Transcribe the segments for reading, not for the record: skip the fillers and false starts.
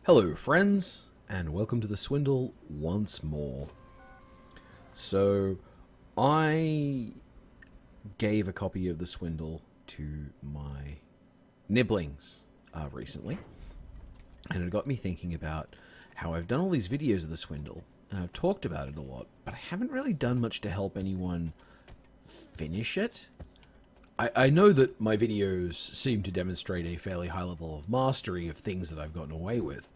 Hello friends, and welcome to the Swindle once more. So, I gave a copy of the Swindle to my nibblings recently, and it got me thinking about how I've done all these videos of the Swindle, and I've talked about it a lot, but I haven't really done much to help anyone finish it. I know that my videos seem to demonstrate a fairly high level of mastery of things that I've gotten away with,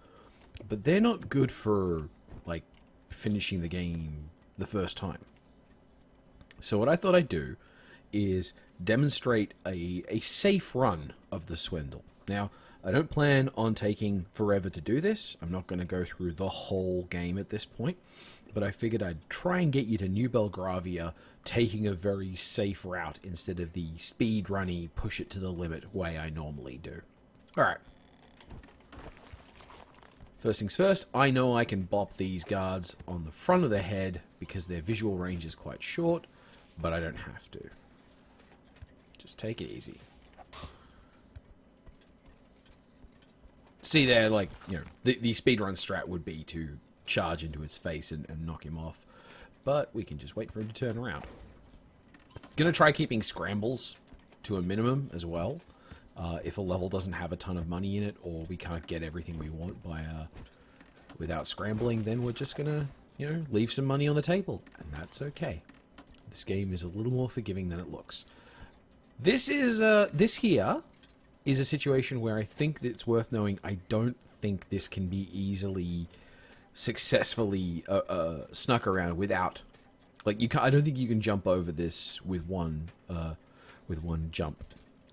but they're not good for, like, finishing the game the first time. So what I thought I'd do is demonstrate a safe run of the Swindle. Now, I don't plan on taking forever to do this. I'm not going to go through the whole game at this point, but I figured I'd try and get you to New Belgravia taking a very safe route instead of the speed-runny, push-it-to-the-limit way I normally do. Alright. First things first, I know I can bop these guards on the front of the head because their visual range is quite short, but I don't have to. Just take it easy. See there, like, you know, the speedrun strat would be to charge into his face and knock him off, but we can just wait for him to turn around. Gonna try keeping scrambles to a minimum as well. If a level doesn't have a ton of money in it, or we can't get everything we want by without scrambling, then we're just gonna, you know, leave some money on the table, and that's okay. This game is a little more forgiving than it looks. This here is a situation where I think that it's worth knowing. I don't think this can be easily, successfully snuck around without, like, you can't. I don't think you can jump over this with one jump.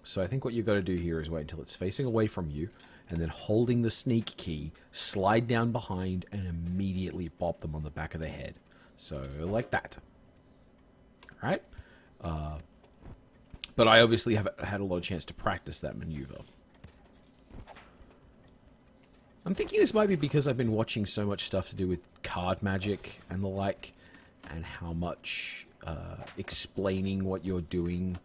So I think what you've got to do here is wait until it's facing away from you, and then holding the sneak key, slide down behind, and immediately bop them on the back of the head. So, like that. Right? But I obviously have had a lot of chance to practice that maneuver. I'm thinking this might be because I've been watching so much stuff to do with card magic and the like, and how much explaining what you're doing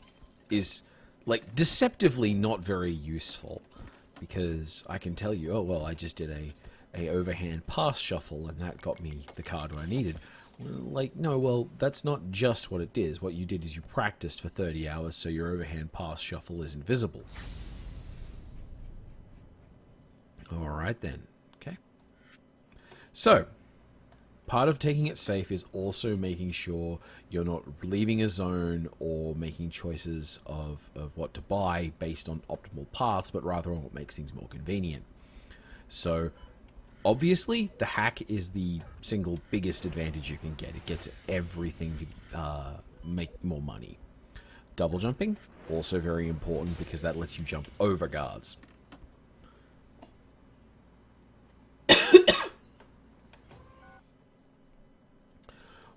is, like, deceptively not very useful, because I can tell you, oh, well, I just did a overhand pass shuffle, and that got me the card I needed. Well, like, no, well, that's not just what it did. What you did is you practiced for 30 hours, so your overhand pass shuffle is invisible. Alright then, okay. So, part of taking it safe is also making sure you're not leaving a zone or making choices of what to buy based on optimal paths, but rather on what makes things more convenient. So, obviously, the hack is the single biggest advantage you can get. It gets everything to make more money. Double jumping, also very important because that lets you jump over guards.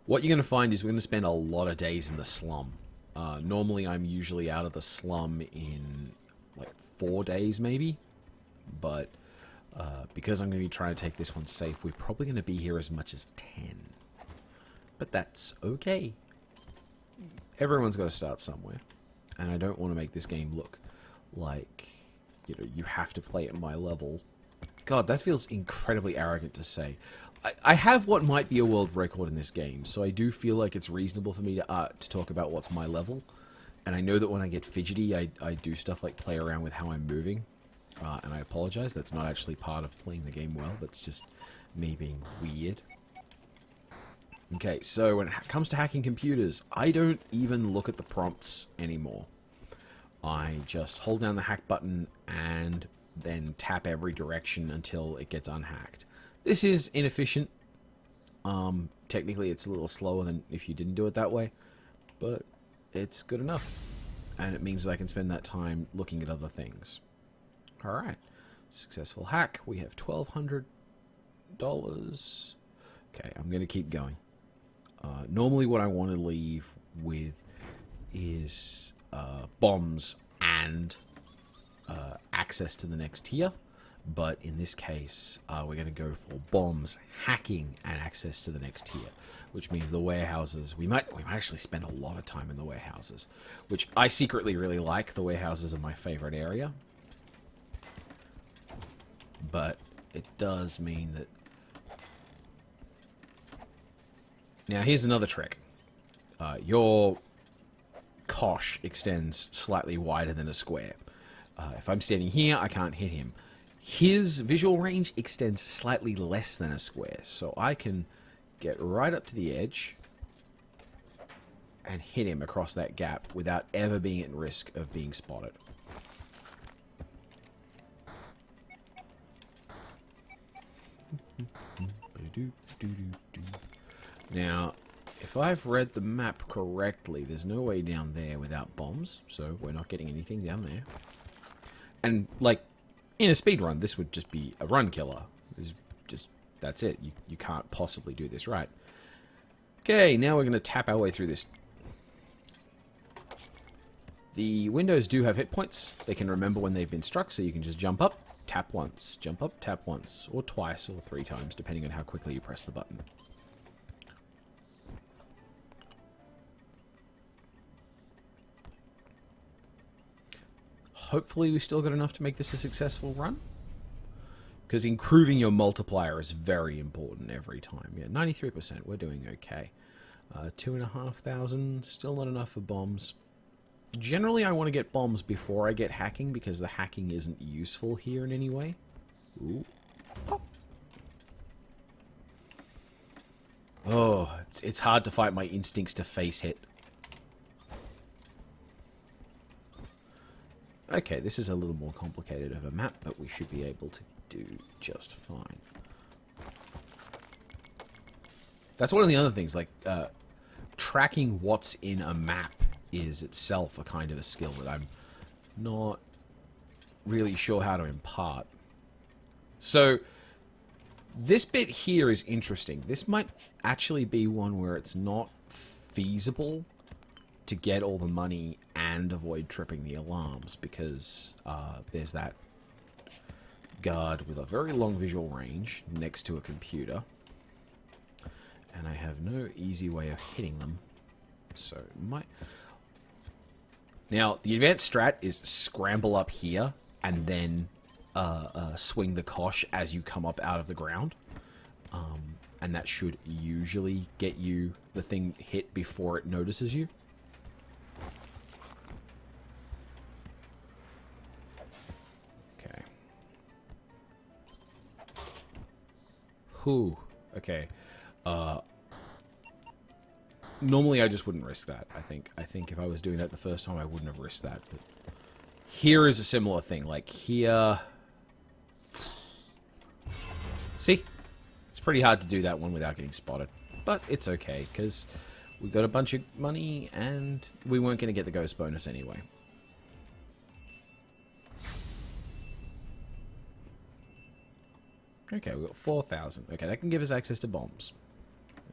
What you're going to find is we're going to spend a lot of days in the slum. Normally, I'm usually out of the slum in, like, 4 days, maybe. But because I'm going to be trying to take this one safe, we're probably going to be here as much as 10. But that's okay. Everyone's got to start somewhere. And I don't want to make this game look like, you know, you have to play at my level. God, that feels incredibly arrogant to say. I have what might be a world record in this game, so I do feel like it's reasonable for me to talk about what's my level. And I know that when I get fidgety, I do stuff like play around with how I'm moving. And I apologize, that's not actually part of playing the game well, that's just me being weird. Okay, so when it comes to hacking computers, I don't even look at the prompts anymore. I just hold down the hack button and then tap every direction until it gets unhacked. This is inefficient. Technically, it's a little slower than if you didn't do it that way, but it's good enough. And it means that I can spend that time looking at other things. Alright. Successful hack. We have $1,200. Okay, I'm going to keep going. Normally what I want to leave with is bombs and access to the next tier. But in this case, we're going to go for bombs, hacking, and access to the next tier, which means the warehouses. We might actually spend a lot of time in the warehouses, which I secretly really like. The warehouses are my favorite area, but it does mean that... Now, here's another trick. Your kosh extends slightly wider than a square. If I'm standing here, I can't hit him. His visual range extends slightly less than a square, so I can get right up to the edge and hit him across that gap without ever being at risk of being spotted. Now, if I've read the map correctly, there's no way down there without bombs, so we're not getting anything down there. And, like, in a speedrun, this would just be a run killer. That's it. You can't possibly do this right. Okay, now we're going to tap our way through this. The windows do have hit points. They can remember when they've been struck, so you can just jump up, tap once, jump up, tap once, or twice, or 3 times, depending on how quickly you press the button. Hopefully we still got enough to make this a successful run. Because improving your multiplier is very important every time. Yeah, 93%, we're doing okay. 2,500, still not enough for bombs. Generally, I want to get bombs before I get hacking, because the hacking isn't useful here in any way. Ooh. Oh, it's hard to fight my instincts to face hit. Okay, this is a little more complicated of a map, but we should be able to do just fine. That's one of the other things, like, tracking what's in a map is itself a kind of a skill that I'm not really sure how to impart. So, this bit here is interesting. This might actually be one where it's not feasible to get all the money and avoid tripping the alarms, because there's that guard with a very long visual range next to a computer, and I have no easy way of hitting them. So now the advanced strat is scramble up here and then swing the kosh as you come up out of the ground, and that should usually get you the thing hit before it notices you. Whew. Okay. Normally I just wouldn't risk that, I think. I think if I was doing that the first time, I wouldn't have risked that. But here is a similar thing. Like, here... See? It's pretty hard to do that one without getting spotted. But it's okay, because we got a bunch of money, and we weren't going to get the ghost bonus anyway. Okay, we've got 4,000. Okay, that can give us access to bombs.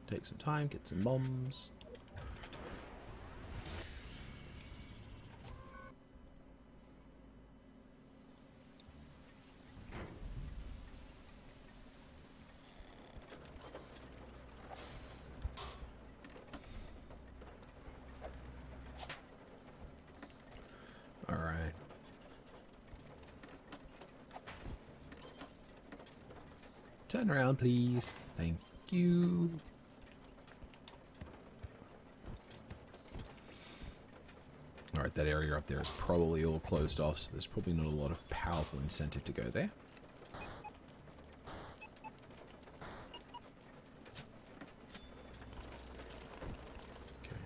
Take some time, get some bombs. Alright. Turn around, please. Thank you. Alright, that area up there is probably all closed off, so there's probably not a lot of powerful incentive to go there. Okay.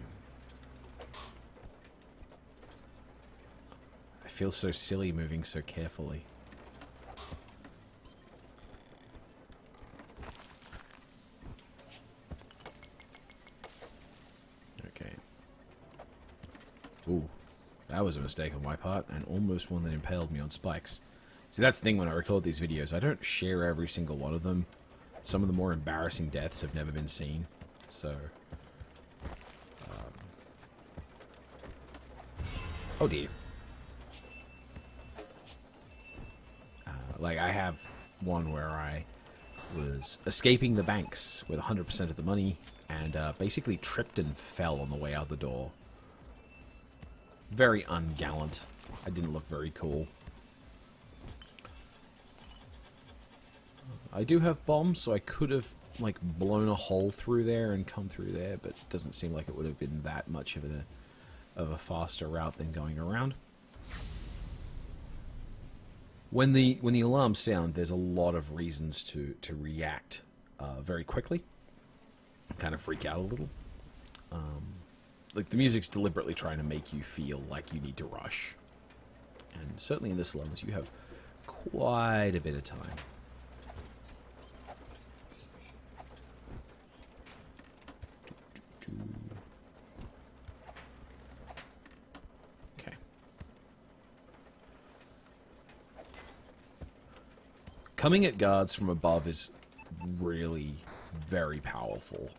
I feel so silly moving so carefully. Ooh, that was a mistake on my part, and almost one that impaled me on spikes. See, that's the thing when I record these videos. I don't share every single one of them. Some of the more embarrassing deaths have never been seen. So... oh dear. Like, I have one where I was escaping the banks with 100% of the money, and basically tripped and fell on the way out the door. Very ungallant. I didn't look very cool. I do have bombs, so I could have like blown a hole through there and come through there, but it doesn't seem like it would have been that much of a faster route than going around. When the alarms sound, there's a lot of reasons to react very quickly, kind of freak out a little. Like the music's deliberately trying to make you feel like you need to rush, and certainly in the slums you have quite a bit of time. Okay. Coming at guards from above is really very powerful.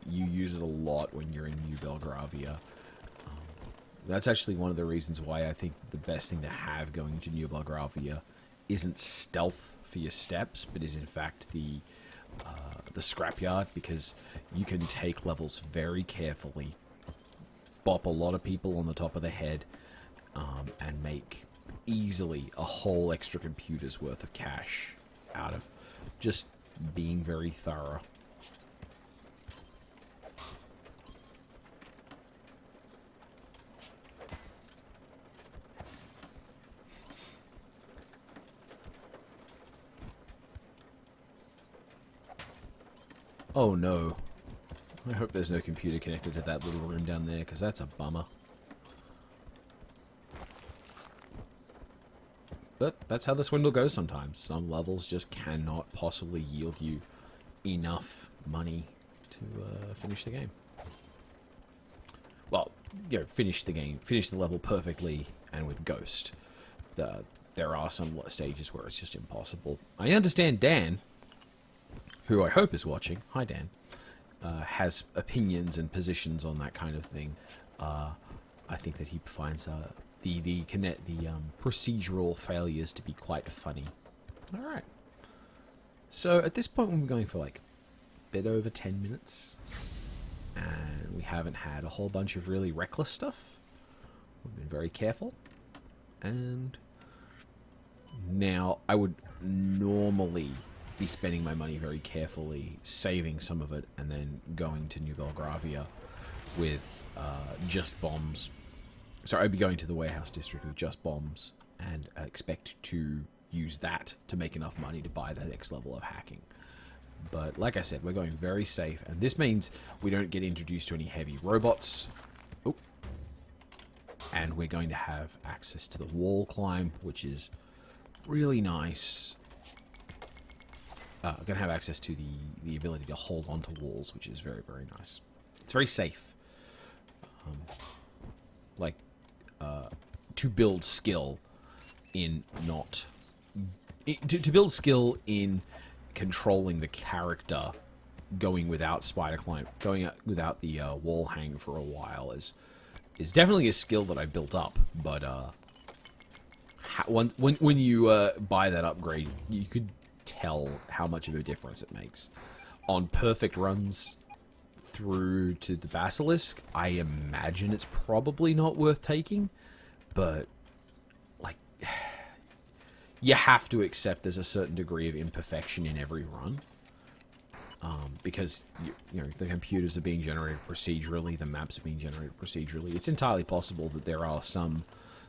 You use it a lot when you're in New Belgravia. That's actually one of the reasons why I think the best thing to have going to New Belgravia isn't stealth for your steps, but is in fact the scrapyard, because you can take levels very carefully, bop a lot of people on the top of the head, and make easily a whole extra computer's worth of cash out of just being very thorough. Oh no. I hope there's no computer connected to that little room down there, because that's a bummer. But that's how the swindle goes sometimes. Some levels just cannot possibly yield you enough money to finish the game. Well, you know, finish the game, finish the level perfectly and with Ghost. There are some stages where it's just impossible. I understand Dan, who I hope is watching, hi Dan, has opinions and positions on that kind of thing. I think that he finds the procedural failures to be quite funny. All right. So at this point, we're going for like a bit over 10 minutes, and we haven't had a whole bunch of really reckless stuff. We've been very careful, and now I would normally be spending my money very carefully, saving some of it, and then going to New Belgravia with just bombs. So I'd be going to the warehouse district with just bombs, and I expect to use that to make enough money to buy the next level of hacking. But like I said, we're going very safe, and this means we don't get introduced to any heavy robots. Oh. And we're going to have access to the wall climb, which is really nice. We're going to have access to the ability to hold onto walls, which is very, very nice. It's very safe. To build skill in to build skill in controlling the character, going without spider climb, going without the wall hang for a while is definitely a skill that I built up. But when you buy that upgrade, you could tell how much of a difference it makes. On perfect runs through to the Basilisk, I imagine it's probably not worth taking, but like you have to accept there's a certain degree of imperfection in every run, because you know the computers are being generated procedurally, the maps are being generated procedurally. It's entirely possible that there are some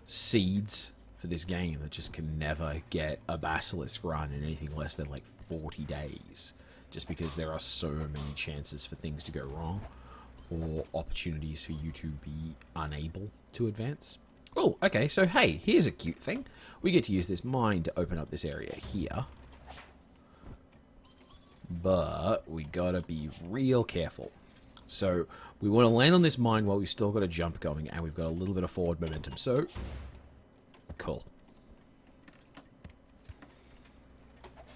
seeds for this game that just can never get a Basilisk run in anything less than like 40 days, just because there are so many chances for things to go wrong or opportunities for you to be unable to advance. Oh, okay, so hey, here's a cute thing. We get to use this mine to open up this area here. But we gotta be real careful. So we want to land on this mine while we've still got a jump going and we've got a little bit of forward momentum. So, cool.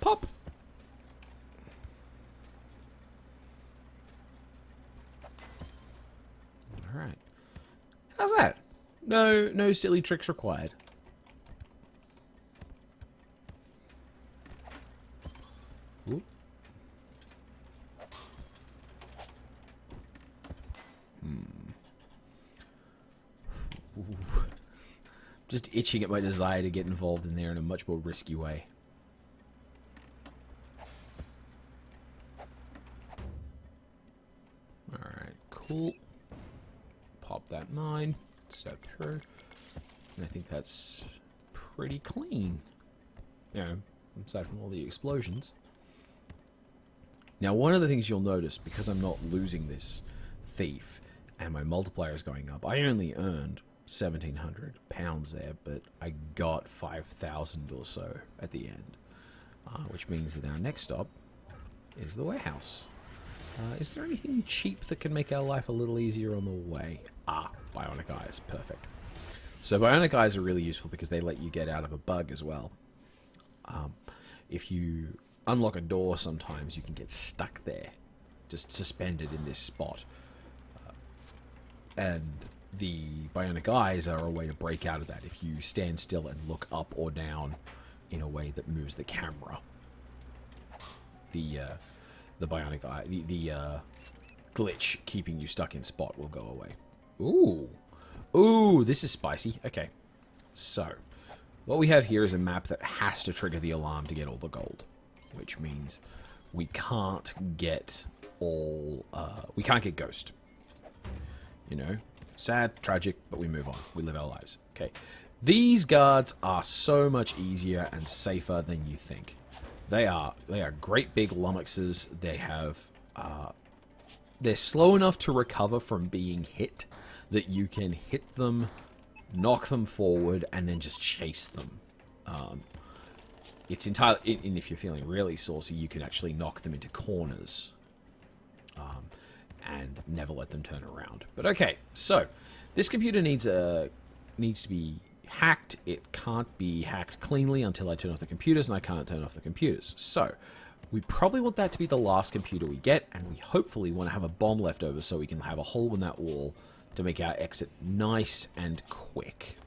Pop! Alright. How's that? No silly tricks required. Ooh. Ooh. Just itching at my desire to get involved in there in a much more risky way. Cool. Pop that mine. Step through. And I think that's pretty clean. You know, aside from all the explosions. Now, one of the things you'll notice, because I'm not losing this thief, and my multiplier is going up, I only earned £1,700 there, but I got 5,000 or so at the end. Which means that our next stop is the warehouse. Is there anything cheap that can make our life a little easier on the way? Bionic eyes. Perfect. So bionic eyes are really useful because they let you get out of a bug as well. If you unlock a door, sometimes you can get stuck there, just suspended in this spot. And the bionic eyes are a way to break out of that if you stand still and look up or down in a way that moves the camera. The bionic eye, the glitch keeping you stuck in spot will go away. Ooh, this is spicy. Okay, so what we have here is a map that has to trigger the alarm to get all the gold, which means we can't get all. We can't get ghost. You know, sad, tragic, but we move on. We live our lives. Okay, these guards are so much easier and safer than you think. They are great big lummoxes. They have they're slow enough to recover from being hit that you can hit them, knock them forward, and then just chase them. It's entirely, and if you're feeling really saucy, you can actually knock them into corners and never let them turn around. But okay, so this computer needs to be hacked. It can't be hacked cleanly until I turn off the computers, and I can't turn off the computers. So we probably want that to be the last computer we get, and we hopefully want to have a bomb left over so we can have a hole in that wall to make our exit nice and quick.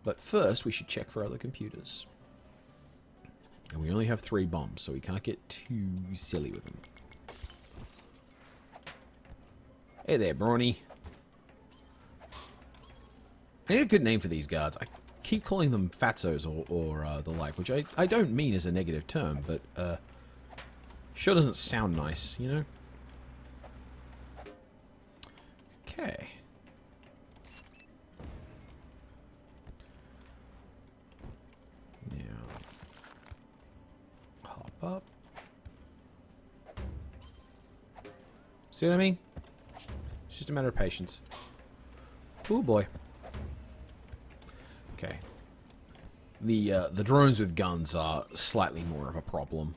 But first, we should check for other computers. And we only have 3 bombs, so we can't get too silly with them. Hey there, Brawny. I need a good name for these guards. I keep calling them fatzos or the like, which I don't mean as a negative term, but sure doesn't sound nice, you know? Okay. Now, hop up. See what I mean? It's just a matter of patience. Oh boy. Okay. The drones with guns are slightly more of a problem.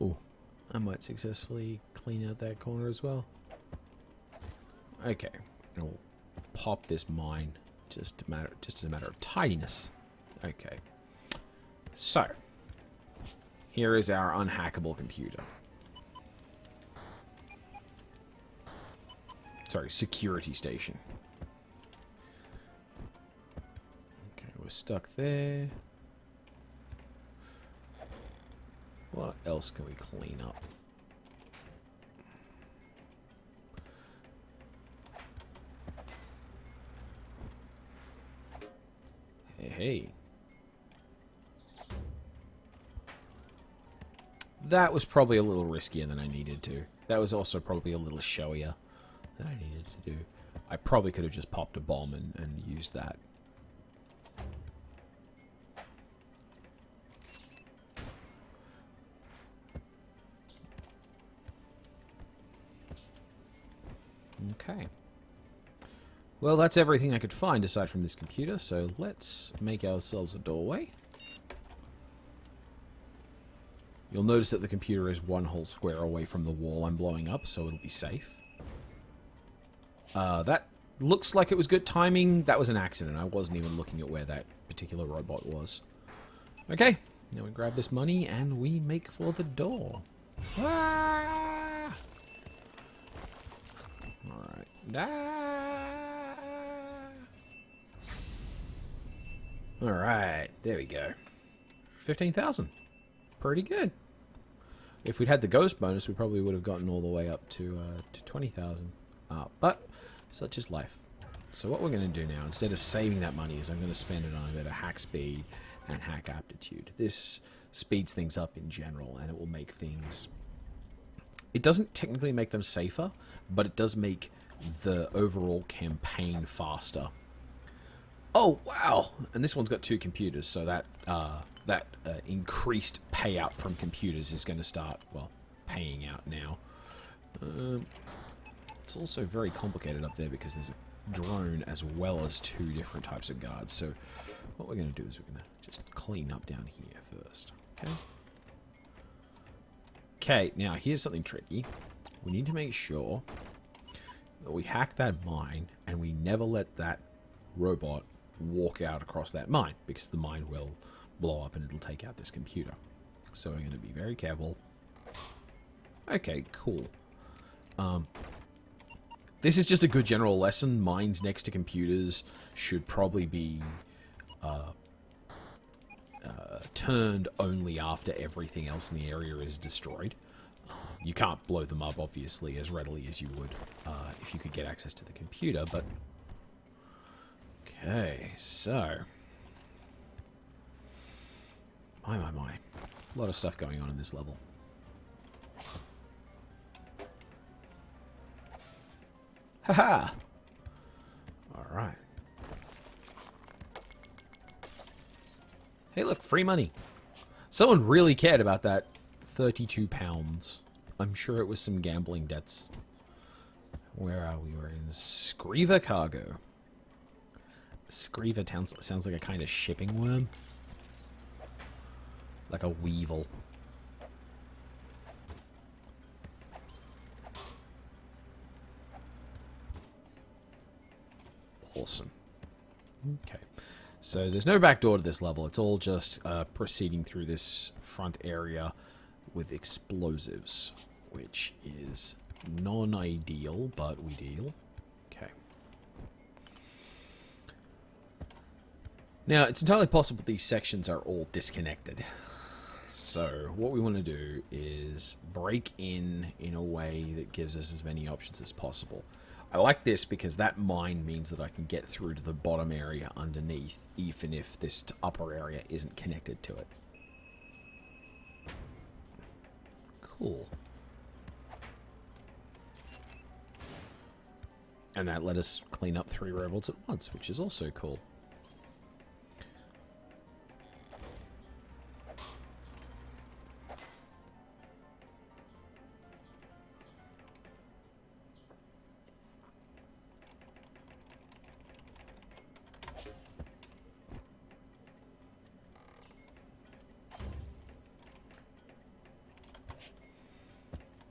Oh, I might successfully clean out that corner as well. Okay, I'll pop this mine just as a matter of tidiness. Okay, so here is our unhackable computer. Sorry, security station. Okay, we're stuck there. What else can we clean up? Hey. That was probably a little riskier than I needed to. That was also probably a little showier than I needed to do. I probably could have just popped a bomb and used that. Okay. Well, that's everything I could find aside from this computer, so let's make ourselves a doorway. You'll notice that the computer is 1 whole square away from the wall I'm blowing up, so it'll be safe. That looks like it was good timing. That was an accident. I wasn't even looking at where that particular robot was. Okay, now we grab this money and we make for the door. Ah! Alright. Ah! Alright, there we go. 15,000. Pretty good. If we'd had the ghost bonus, we probably would have gotten all the way up to 20,000. But such is life. So what we're going to do now, instead of saving that money, is I'm going to spend it on a bit of hack speed and hack aptitude. This speeds things up in general, and it will make things... It doesn't technically make them safer, but it does make the overall campaign faster. Oh, wow! And this one's got 2 computers, so that increased payout from computers is going to start, well, paying out now. It's also very complicated up there because there's a drone as well as 2 different types of guards. So what we're going to do is we're going to just clean up down here first. Okay. Okay, now here's something tricky. We need to make sure that we hack that mine and we never let that robot walk out across that mine, because the mine will blow up and it'll take out this computer. So we're going to be very careful. Okay, cool. This is just a good general lesson. Mines next to computers should probably be turned only after everything else in the area is destroyed. You can't blow them up, obviously, as readily as you would if you could get access to the computer, but... Okay, so... My. A lot of stuff going on in this level. Haha! Alright. Hey look, free money. Someone really cared about that £32. I'm sure it was some gambling debts. Where are we? We're in Screeva Cargo. Screeva sounds like a kind of shipping worm. Like a weevil. Awesome. Okay. So there's no back door to this level. It's all just proceeding through this front area with explosives, which is non-ideal, but we deal. Okay. Now, it's entirely possible these sections are all disconnected. So what we want to do is break in a way that gives us as many options as possible. I like this because that mine means that I can get through to the bottom area underneath, even if this upper area isn't connected to it. Cool. And that let us clean up 3 robots at once, which is also cool.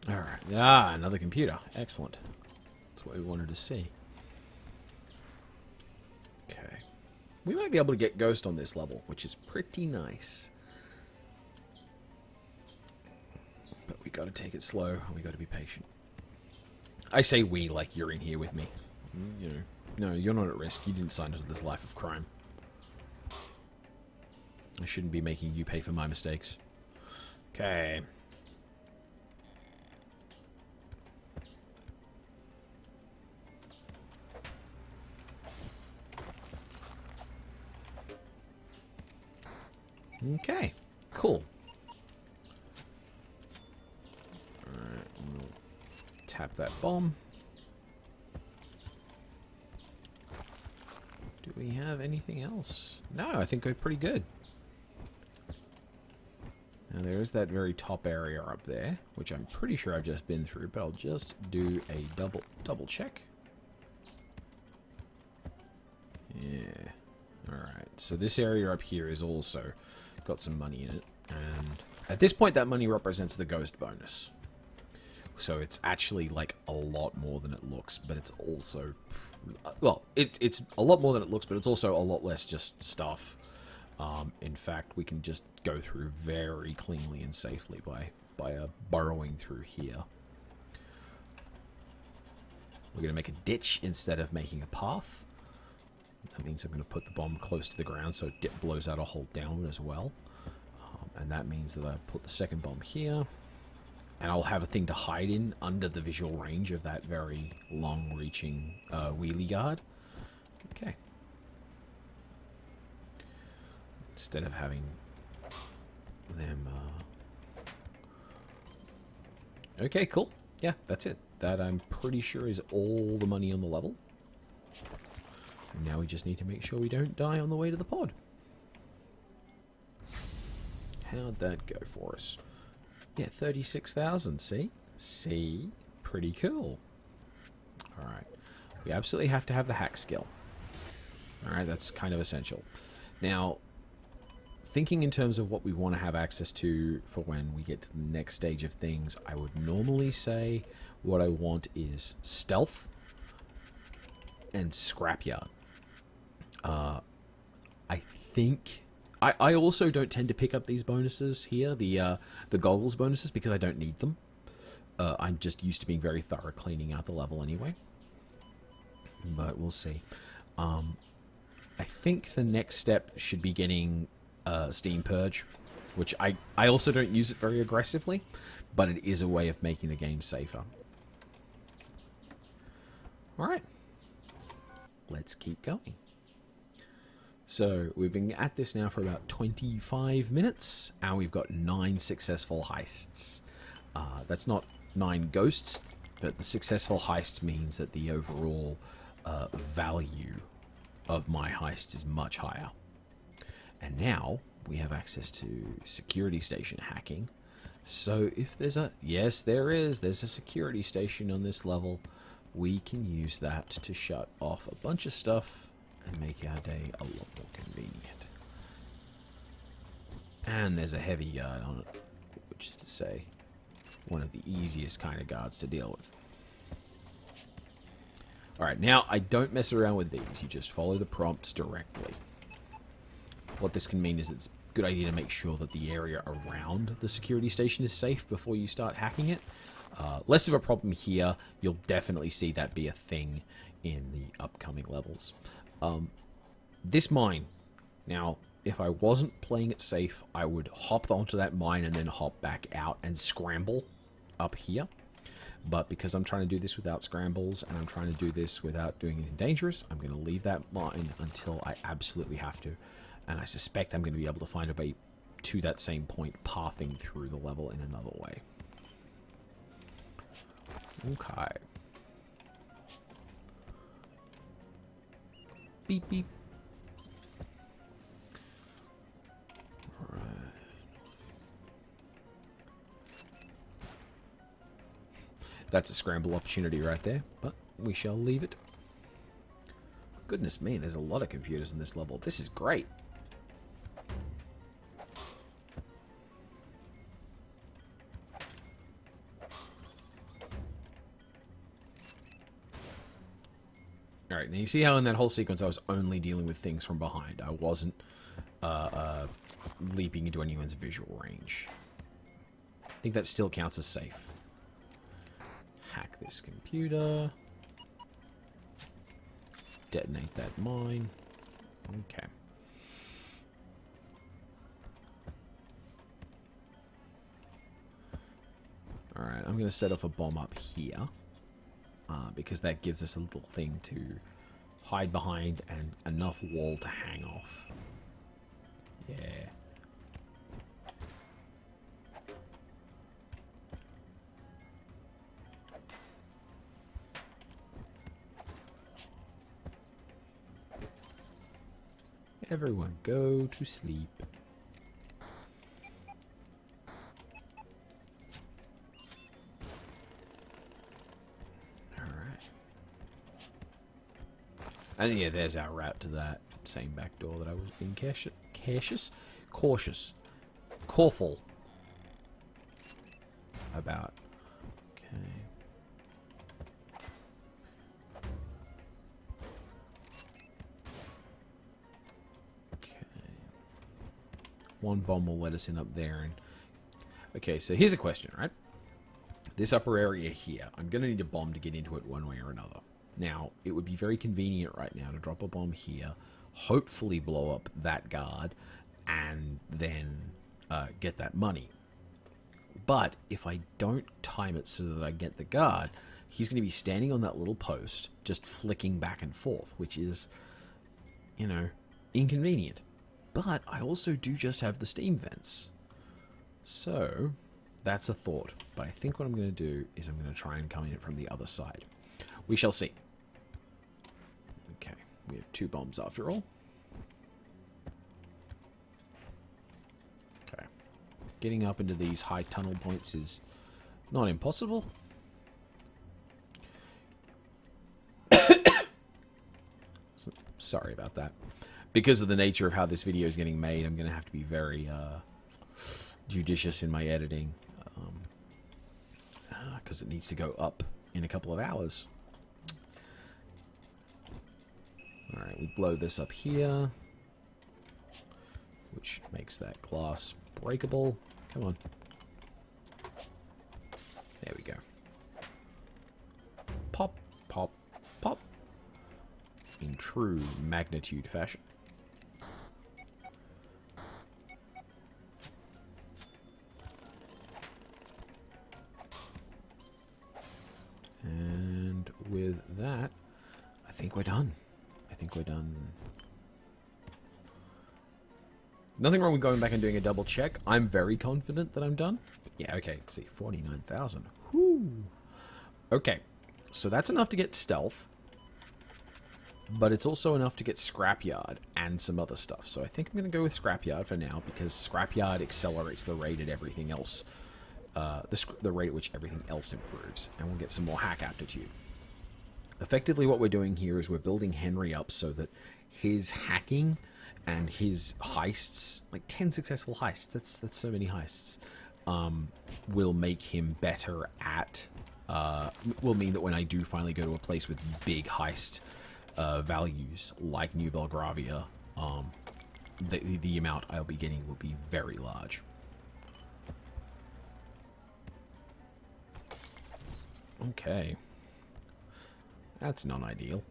Alright. Ah, another computer. Excellent. That's what we wanted to see. Okay. We might be able to get Ghost on this level, which is pretty nice. But we gotta take it slow, and we gotta be patient. I say we like you're in here with me. You know. No, you're not at risk. You didn't sign into this life of crime. I shouldn't be making you pay for my mistakes. Okay. Okay, cool. Alright, we'll tap that bomb. Do we have anything else? No, I think we're pretty good. Now there is that very top area up there, which I'm pretty sure I've just been through, but I'll just do a double check. Yeah. Alright, so this area up here is also got some money in it, and at this point that money represents the ghost bonus. So it's actually like a lot more than it looks, but it's also, well, it's a lot more than it looks, but it's also a lot less just stuff. In fact, we can just go through very cleanly and safely by burrowing through here. We're going to make a ditch instead of making a path. That means I'm going to put the bomb close to the ground so it blows out a hole downward as well. And that means that I put the second bomb here. And I'll have a thing to hide in under the visual range of that very long-reaching wheelie guard. Okay. instead of having them... Okay, cool. Yeah, that's it. That, I'm pretty sure, is all the money on the level. And now we just need to make sure we don't die on the way to the pod. How'd that go for us? Yeah, 36,000, see? See? Pretty cool. Alright. We absolutely have to have the hack skill. Alright, that's kind of essential. Now, thinking in terms of what we want to have access to for when we get to the next stage of things, I would normally say what I want is stealth and scrapyard. I think... I also don't tend to pick up these bonuses here, the goggles bonuses, because I don't need them. I'm just used to being very thorough cleaning out the level anyway. But we'll see. I think the next step should be getting Steam Purge, which I also don't use it very aggressively, but it is a way of making the game safer. Alright. Let's keep going. So, we've been at this now for about 25 minutes, and we've got 9 successful heists. That's not 9 ghosts, but the successful heist means that the overall value of my heist is much higher. And now, we have access to security station hacking. So, if there's a... Yes, there is. There's a security station on this level. We can use that to shut off a bunch of stuff and make our day a lot more convenient. And there's a heavy guard on it, which is to say, one of the easiest kind of guards to deal with. Alright, now I don't mess around with these, you just follow the prompts directly. What this can mean is it's a good idea to make sure that the area around the security station is safe before you start hacking it. Less of a problem here, you'll definitely see that be a thing in the upcoming levels. This mine, now, if I wasn't playing it safe, I would hop onto that mine and then hop back out and scramble up here. But because I'm trying to do this without scrambles, and I'm trying to do this without doing anything dangerous, I'm going to leave that mine until I absolutely have to. And I suspect I'm going to be able to find a way to that same point, pathing through the level in another way. Okay. Beep, beep. Alright. That's a scramble opportunity right there, but we shall leave it. Goodness me, there's a lot of computers in this level. This is great. Alright, now you see how in that whole sequence I was only dealing with things from behind. I wasn't leaping into anyone's visual range. I think that still counts as safe. Hack this computer. Detonate that mine. Okay. Alright, I'm going to set off a bomb up here. Because that gives us a little thing to hide behind and enough wall to hang off. Yeah. Everyone go to sleep. And yeah, there's our route to that same back door that I was being careful about. Okay. Okay. One bomb will let us in up there. And okay, so here's a question, right? This upper area here, I'm going to need a bomb to get into it one way or another. Now, it would be very convenient right now to drop a bomb here, hopefully blow up that guard, and then get that money. But if I don't time it so that I get the guard, he's going to be standing on that little post, just flicking back and forth, which is, you know, inconvenient. But I also do just have the steam vents. So, that's a thought. But I think what I'm going to do is I'm going to try and come in from the other side. We shall see. Okay, we have 2 bombs after all. Okay. Getting up into these high tunnel points is not impossible. Sorry about that. Because of the nature of how this video is getting made, I'm going to have to be very judicious in my editing. Because it needs to go up in a couple of hours. Alright, we blow this up here. Which makes that glass breakable. Come on. There we go. Pop, pop, pop. In true magnitude fashion. And with that, I think we're done. I think we're done. Nothing wrong with going back and doing a double check. I'm very confident that I'm done. But yeah, okay. See, 49,000. Whoo. Okay. So that's enough to get stealth. But it's also enough to get scrapyard and some other stuff. So I think I'm going to go with scrapyard for now, because scrapyard accelerates the rate at everything else. The rate at which everything else improves. And we'll get some more hack aptitude. Effectively what we're doing here is we're building Henry up so that his hacking and his heists, like 10 successful heists, that's so many heists, will make him better at, will mean that when I do finally go to a place with big heist values like New Belgravia, the amount I'll be getting will be very large. Okay. That's not ideal.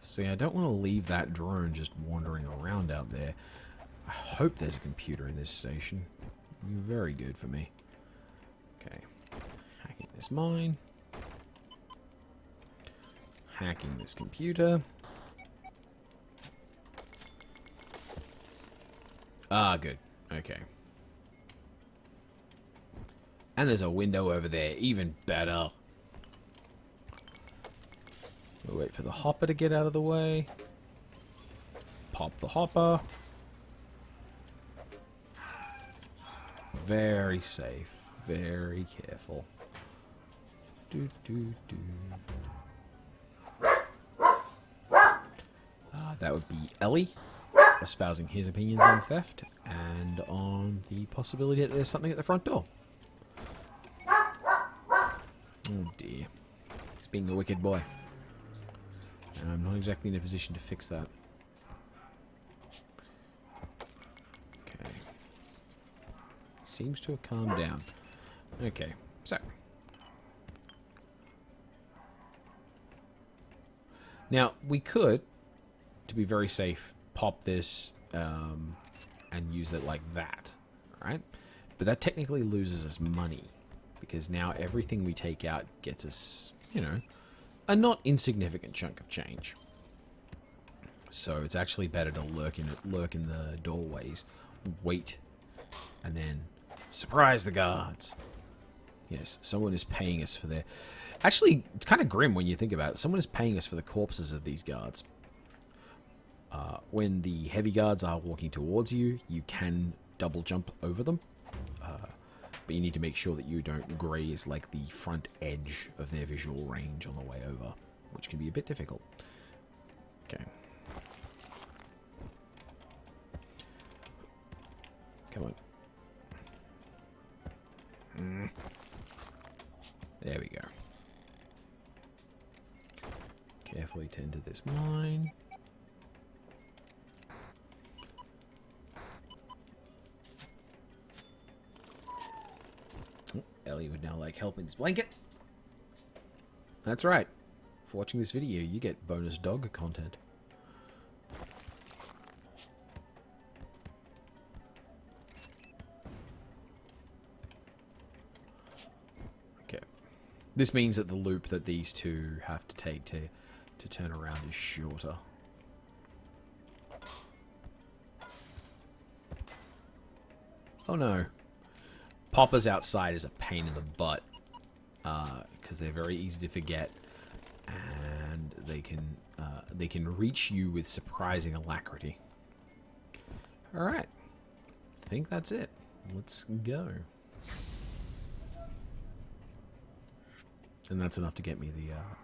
See, I don't want to leave that drone just wandering around out there. I hope there's a computer in this station. It'd be very good for me. Okay. Hacking this mine. Hacking this computer. Ah, good. Okay. And there's a window over there. Even better. We'll wait for the hopper to get out of the way. Pop the hopper. Very safe. Very careful. That would be Ellie, espousing his opinions on theft and on the possibility that there's something at the front door. Oh dear. He's being a wicked boy. And I'm not exactly in a position to fix that. Okay. Seems to have calmed down. Okay, so. Now, we could, to be very safe, pop this and use it like that, right? But that technically loses us money, because now everything we take out gets us, you know, a not insignificant chunk of change. So it's actually better to lurk in the doorways, wait, and then surprise the guards. Yes, someone is paying us for their... Actually, it's kind of grim when you think about it. Someone is paying us for the corpses of these guards. When the heavy guards are walking towards you, you can double jump over them. But you need to make sure that you don't graze like the front edge of their visual range on the way over, which can be a bit difficult. Okay. Come on. There we go. Carefully tend to this mine. Oh, Ellie would now like help in this blanket. That's right. For watching this video, you get bonus dog content. This means that the loop that these two have to take to turn around is shorter. Oh no. Poppers outside is a pain in the butt. Because they're very easy to forget. And they can reach you with surprising alacrity. Alright. I think that's it. Let's go. And that's enough to get me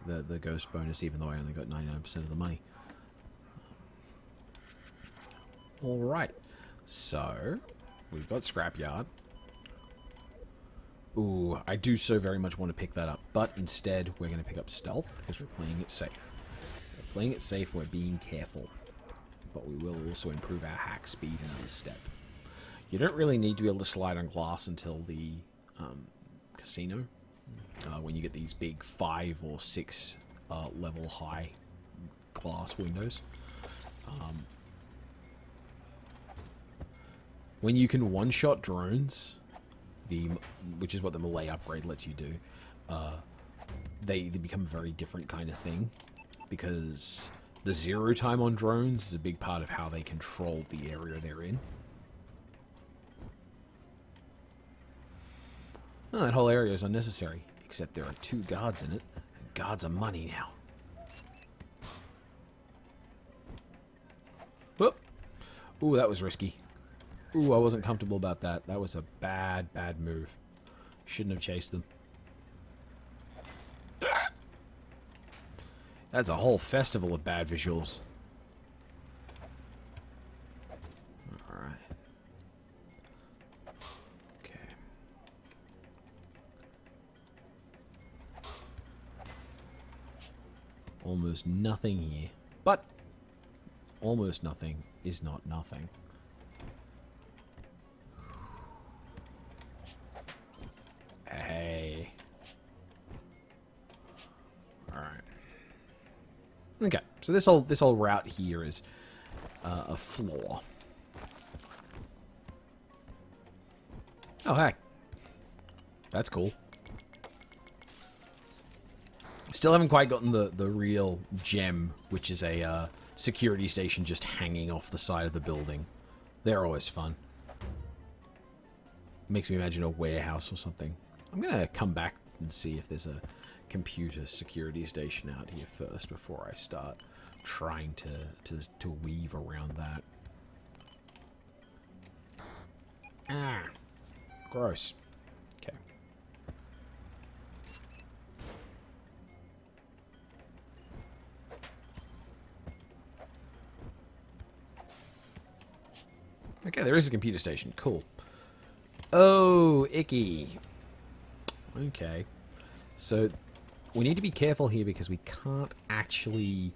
the ghost bonus, even though I only got 99% of the money. Alright. So, we've got Scrapyard. Ooh, I do so very much want to pick that up. But instead, we're going to pick up Stealth, because we're playing it safe. We're playing it safe, we're being careful. But we will also improve our hack speed another step. You don't really need to be able to slide on glass until the casino. When you get these big 5 or 6 level high glass windows. When you can one-shot drones, which is what the Malay upgrade lets you do, they become a very different kind of thing. Because the zero time on drones is a big part of how they control the area they're in. Oh, that whole area is unnecessary. Except there are 2 guards in it. And guards are money now. Whoop. Ooh, that was risky. Ooh, I wasn't comfortable about that. That was a bad, bad move. Shouldn't have chased them. That's a whole festival of bad visuals. Alright. Okay. Almost nothing here. But almost nothing is not nothing. Hey. Alright. Okay, so this whole route here is a floor. Oh, heck. That's cool. Still haven't quite gotten the real gem, which is a security station just hanging off the side of the building. They're always fun. Makes me imagine a warehouse or something. I'm going to come back and see if there's a computer security station out here first before I start trying to weave around that. Ah. Gross. Okay. Okay, there is a computer station. Cool. Oh, icky. Okay. So, we need to be careful here because we can't actually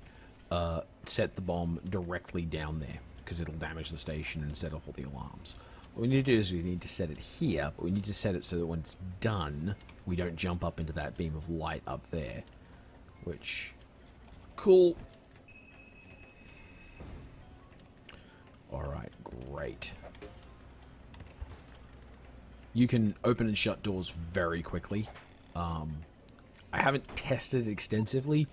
set the bomb directly down there because it'll damage the station and set off all the alarms. What we need to do is we need to set it here, but we need to set it so that when it's done, we don't jump up into that beam of light up there. Which... Cool. Alright, great. You can open and shut doors very quickly. I haven't tested it extensively,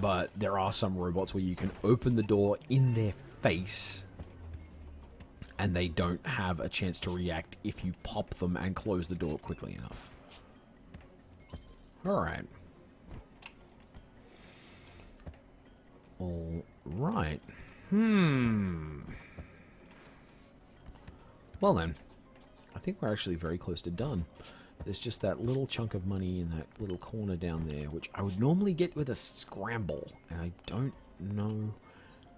but there are some robots where you can open the door in their face and they don't have a chance to react if you pop them and close the door quickly enough. Alright. Alright. Well then, I think we're actually very close to done. There's just that little chunk of money in that little corner down there, which I would normally get with a scramble, and I don't know.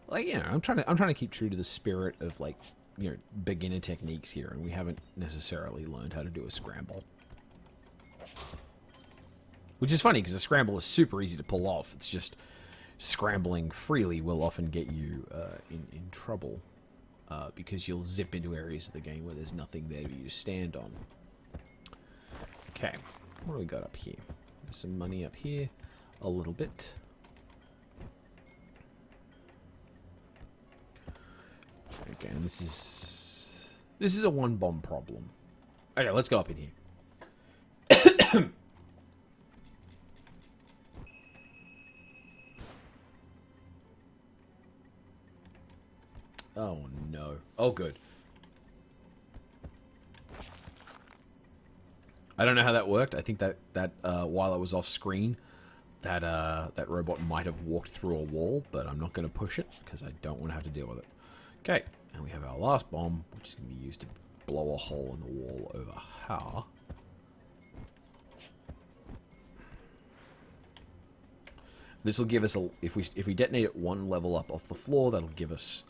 Like, you know, I'm trying to keep true to the spirit of, like, you know, beginner techniques here, and we haven't necessarily learned how to do a scramble. Which is funny because a scramble is super easy to pull off. It's just scrambling freely will often get you in trouble because you'll zip into areas of the game where there's nothing there for you to stand on. Okay, what do we got up here? There's some money up here, a little bit. Again, this is a one bomb problem. Okay, let's go up in here. Oh, no. Oh, good. I don't know how that worked. I think that while I was off screen, that robot might have walked through a wall, but I'm not going to push it because I don't want to have to deal with it. Okay, and we have our last bomb, which is going to be used to blow a hole in the wall over here. This will give us a if we detonate it one level up off the floor, that'll give us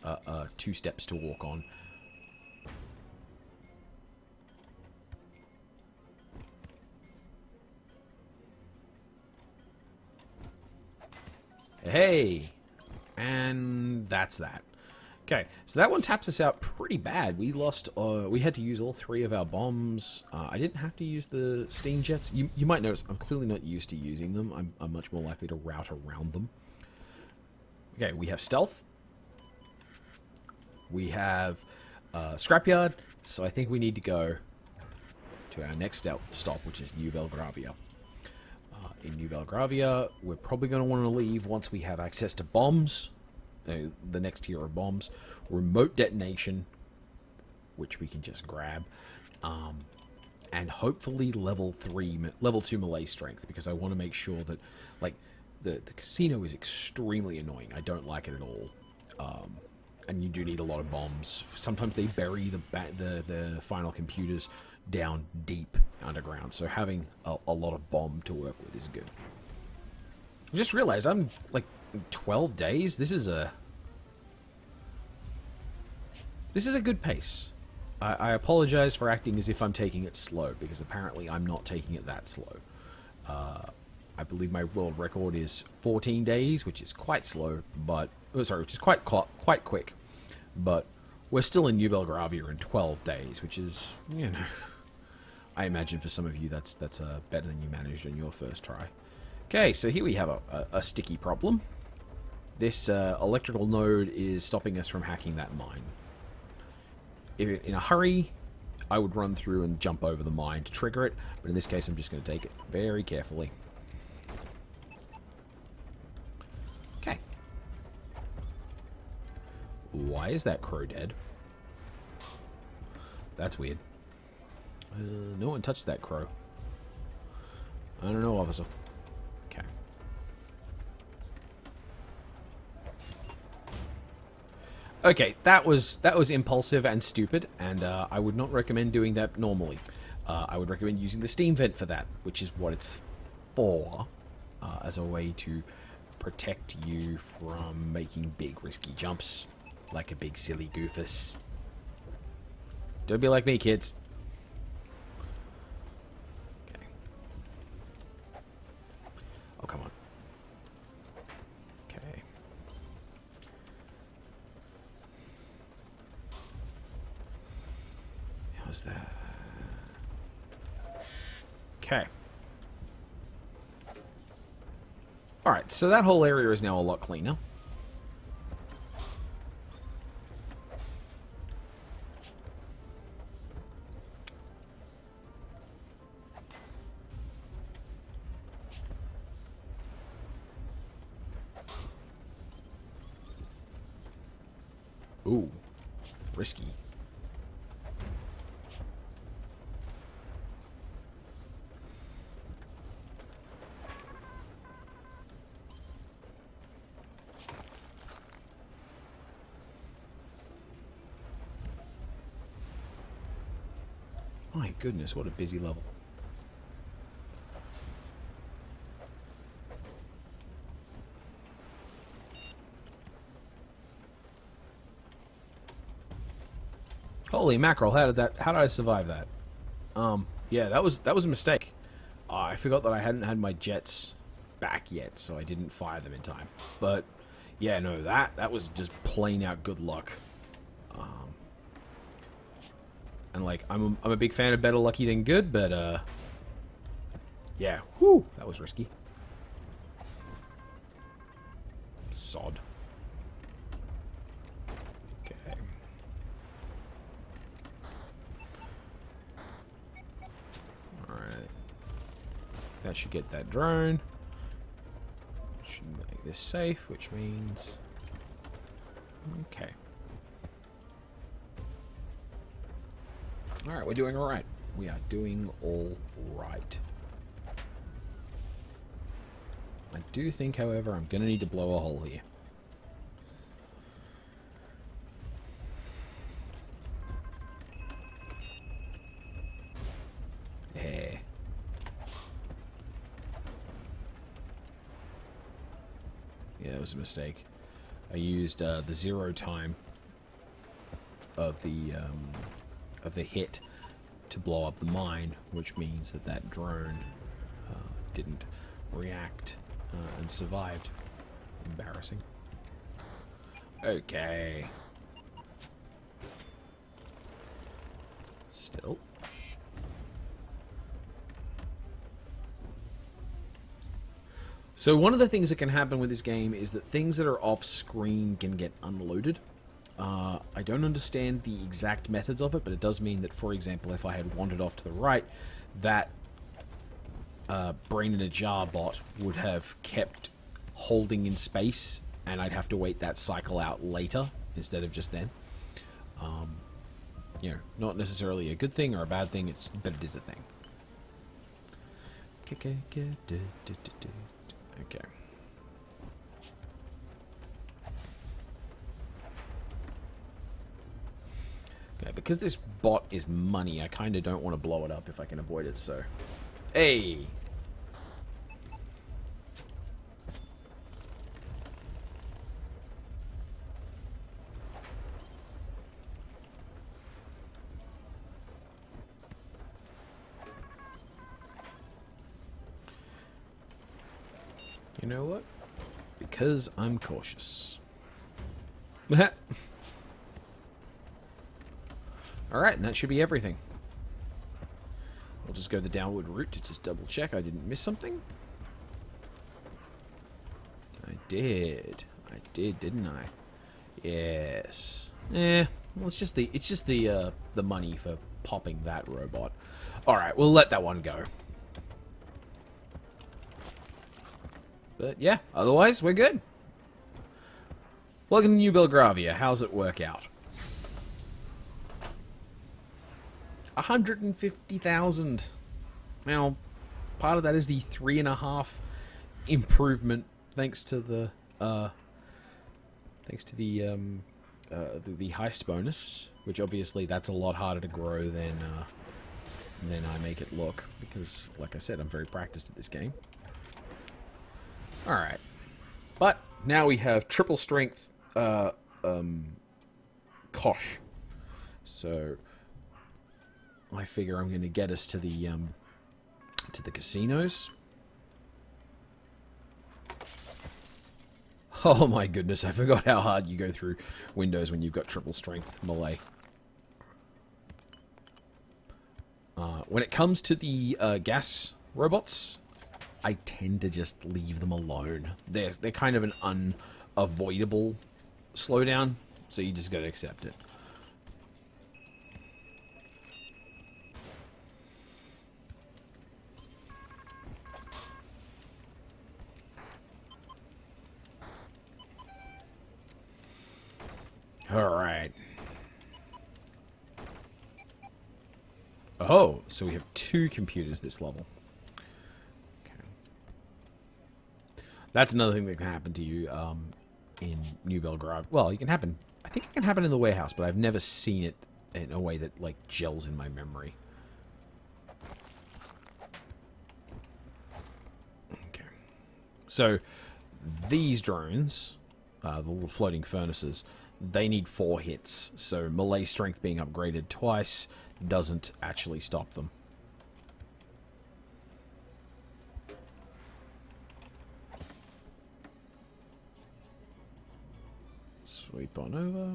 2 steps to walk on. Hey, and that's that. Okay, so that one taps us out pretty bad. We lost. We had to use all 3 of our bombs. I didn't have to use the steam jets. You might notice I'm clearly not used to using them. I'm much more likely to route around them. Okay, we have stealth. We have scrapyard. So I think we need to go to our next stop, which is New Belgravia. In New Belgravia, we're probably going to want to leave once we have access to bombs. The next tier of bombs, remote detonation, which we can just grab, and hopefully level 2 melee strength, because I want to make sure that, like, the casino is extremely annoying. I don't like it at all, and you do need a lot of bombs. Sometimes they bury the final computers down deep underground, so having a lot of bomb to work with is good. I just realized I'm like 12 days. This is a good pace. I apologize for acting as if I'm taking it slow, because apparently I'm not taking it that slow. I believe my world record is 14 days, which is quite slow, but which is quite quick. But we're still in New Belgravia in 12 days, which is, you know, I imagine for some of you that's better than you managed on your first try. Okay, so here we have a sticky problem. This electrical node is stopping us from hacking that mine. If you're in a hurry, I would run through and jump over the mine to trigger it, but in this case I'm just going to take it very carefully. Okay. Why is that crow dead? That's weird. No one touched that crow. I don't know, officer. Okay. Okay, that was impulsive and stupid, and I would not recommend doing that normally. I would recommend using the steam vent for that, which is what it's for, as a way to protect you from making big risky jumps, like a big silly goofus. Don't be like me, kids. Okay. Oh, come on. Okay. How's that? Okay. Alright, so that whole area is now a lot cleaner. Ooh, risky. My goodness, what a busy level. Holy mackerel, how did I survive that? Yeah, that was a mistake. I forgot that I hadn't had my jets back yet, so I didn't fire them in time. But yeah, no, that was just plain out good luck. And like, I'm a big fan of better lucky than good, but yeah, whew, that was risky. Sod. Okay. Alright. That should get that drone. Should make this safe, which means... Okay. Alright, we're doing alright. We are doing all right. I do think, however, I'm going to need to blow a hole here. Yeah. Yeah, that was a mistake. I used the 0 time of the hit to blow up the mine, which means that that drone didn't react and survived. Embarrassing. Okay. Still. So one of the things that can happen with this game is that things that are off screen can get unloaded. I don't understand the exact methods of it, but it does mean that, for example, if I had wandered off to the right, that brain in a jar bot would have kept holding in space, and I'd have to wait that cycle out later instead of just then. You know, not necessarily a good thing or a bad thing, but it is a thing. Okay. Okay, because this bot is money, I kind of don't want to blow it up if I can avoid it, so... Hey! You know what? Because I'm cautious. Alright, and that should be everything. We'll just go the downward route to just double check I didn't miss something. I did, didn't I? Yes. Well, it's just the money for popping that robot. Alright, we'll let that one go. But yeah, otherwise, we're good. Welcome to New Belgravia. How's it work out? 150,000. Now, part of that is the 3.5 improvement thanks to the heist bonus, which obviously that's a lot harder to grow than I make it look, because, like I said, I'm very practiced at this game. Alright. But now we have triple strength Kosh. So I figure I'm going to get us to the casinos. Oh my goodness, I forgot how hard you go through windows when you've got triple strength melee. When it comes to the gas robots, I tend to just leave them alone. They're kind of an unavoidable slowdown, so you just gotta accept it. Alright. Oh, so we have 2 computers this level. That's another thing that can happen to you in New Belgrade. Well, I think it can happen in the warehouse, but I've never seen it in a way that, like, gels in my memory. Okay. So, these drones, the little floating furnaces, they need 4 hits. So, melee strength being upgraded twice doesn't actually stop them. Sweep on over.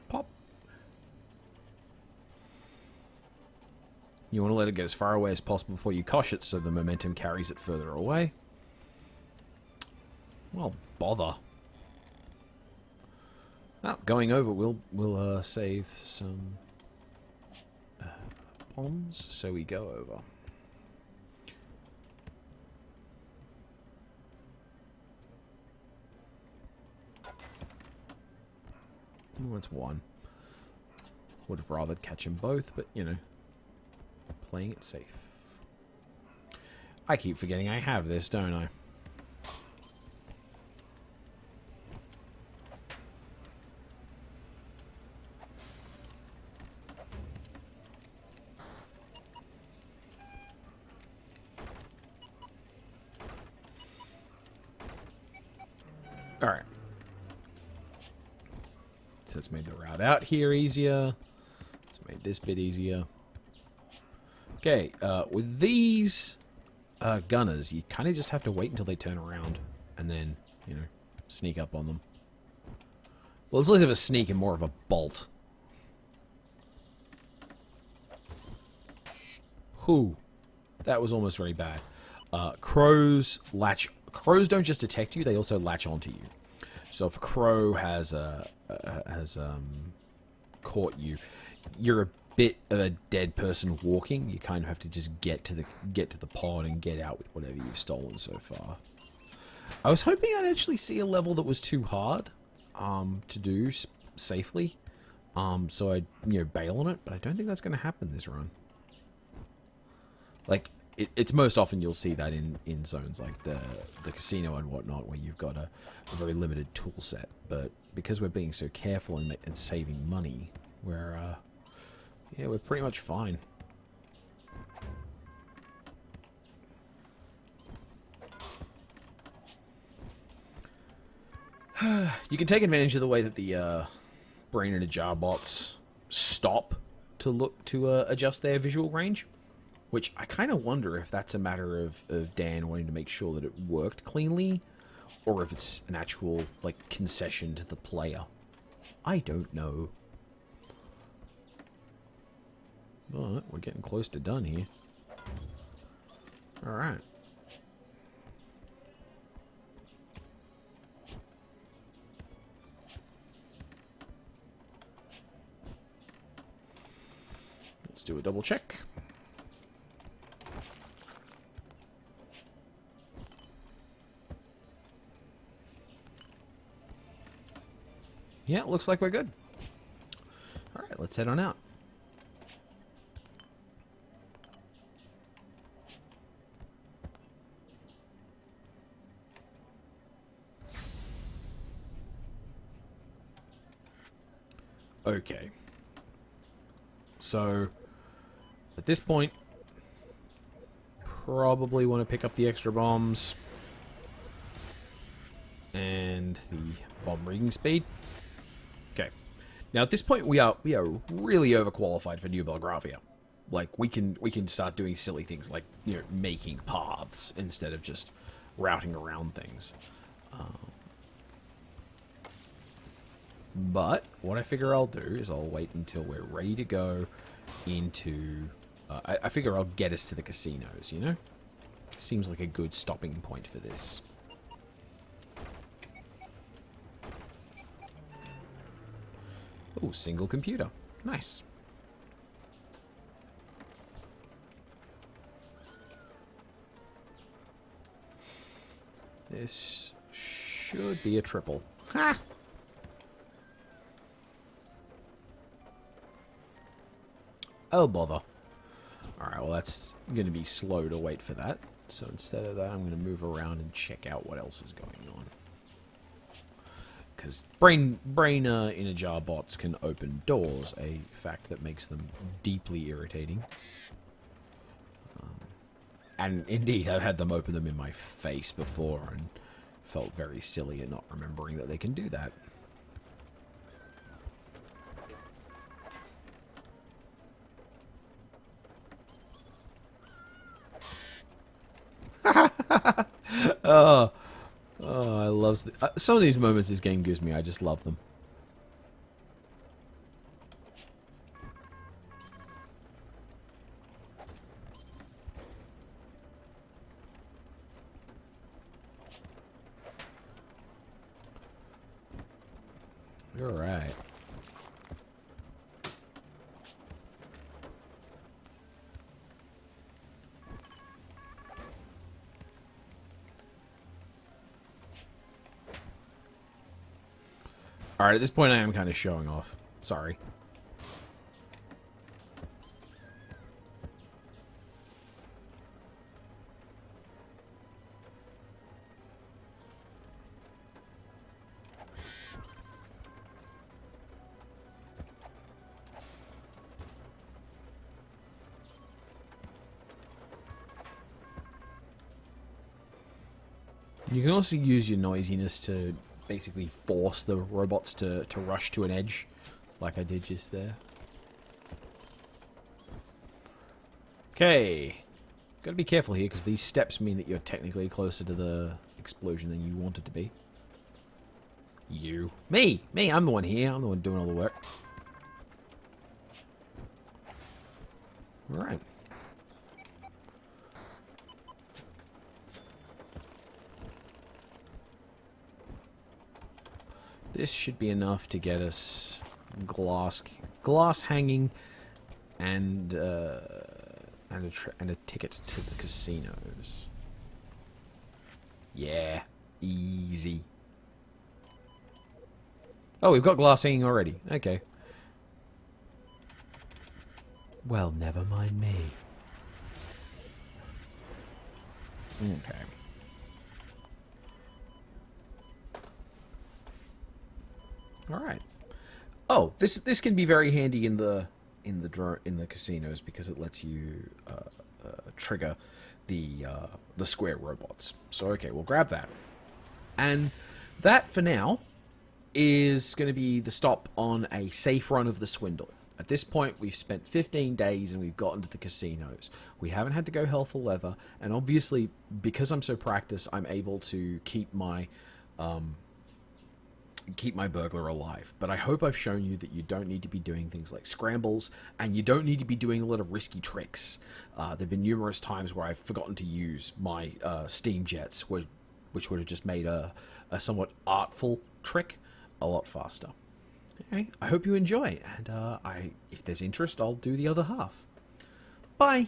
Pop. You want to let it get as far away as possible before you kosh it so the momentum carries it further away. Well, bother. Well, going over will save some bombs, so we go over. Oh, it's 1. Would have rather catch them both, but, you know, playing it safe. I keep forgetting I have this, don't I? Alright. So it's made the route out here easier. It's made this bit easier. Okay, with these gunners, you kind of just have to wait until they turn around and then, you know, sneak up on them. Well, it's less of a sneak and more of a bolt. Whew. That was almost very bad. Crows don't just detect you, they also latch onto you. So if a crow has caught you, you're a bit of a dead person walking. You kind of have to just get to the pod and get out with whatever you've stolen so far. I was hoping I'd actually see a level that was too hard to do safely, so I'd, you know, bail on it. But I don't think that's going to happen this run. Like, it's most often you'll see that in zones like the casino and whatnot, where you've got a very limited tool set. But because we're being so careful and saving money, we're pretty much fine. You can take advantage of the way that the brain in a jar bots stop to look to adjust their visual range. Which I kind of wonder if that's a matter of Dan wanting to make sure that it worked cleanly, or if it's an actual, like, concession to the player. I don't know. But we're getting close to done here. Alright. Let's do a double check. Yeah, it looks like we're good. Alright, let's head on out. Okay. So, at this point, probably want to pick up the extra bombs and the bomb rigging speed. Okay. Now at this point we are really overqualified for New Belgravia. Like we can start doing silly things like, you know, making paths instead of just routing around things. But what I figure I'll do is I'll wait until we're ready to go into. I figure I'll get us to the casinos. You know, seems like a good stopping point for this. Ooh, single computer. Nice. This should be a triple. Ha! Oh, bother. Alright, well that's going to be slow to wait for that. So instead of that, I'm going to move around and check out what else is going on. Because brain in a jar bots can open doors, a fact that makes them deeply irritating. And indeed, I've had them open them in my face before and felt very silly at not remembering that they can do that. Oh, I love some of these moments this game gives me. I just love them. You're right. Alright, at this point I am kind of showing off. Sorry. You can also use your noisiness to basically force the robots to rush to an edge, like I did just there. Okay. Gotta be careful here, because these steps mean that you're technically closer to the explosion than you wanted to be. You. Me! Me! I'm the one here. I'm the one doing all the work. Alright. This should be enough to get us glass hanging and a ticket to the casinos. Yeah, easy. Oh, we've got glass hanging already. Okay. Well, never mind me. Okay. All right. Oh, this can be very handy in the casinos because it lets you trigger the square robots. So okay, we'll grab that, and that for now is going to be the stop on a safe run of the Swindle. At this point, we've spent 15 days and we've gotten to the casinos. We haven't had to go hell for leather, and obviously, because I'm so practiced, I'm able to keep my burglar alive. But I hope I've shown you that you don't need to be doing things like scrambles, and you don't need to be doing a lot of risky tricks. There have been numerous times where I've forgotten to use my steam jets, which would have just made a somewhat artful trick a lot faster. Anyway, I hope you enjoy, and if there's interest, I'll do the other half. Bye!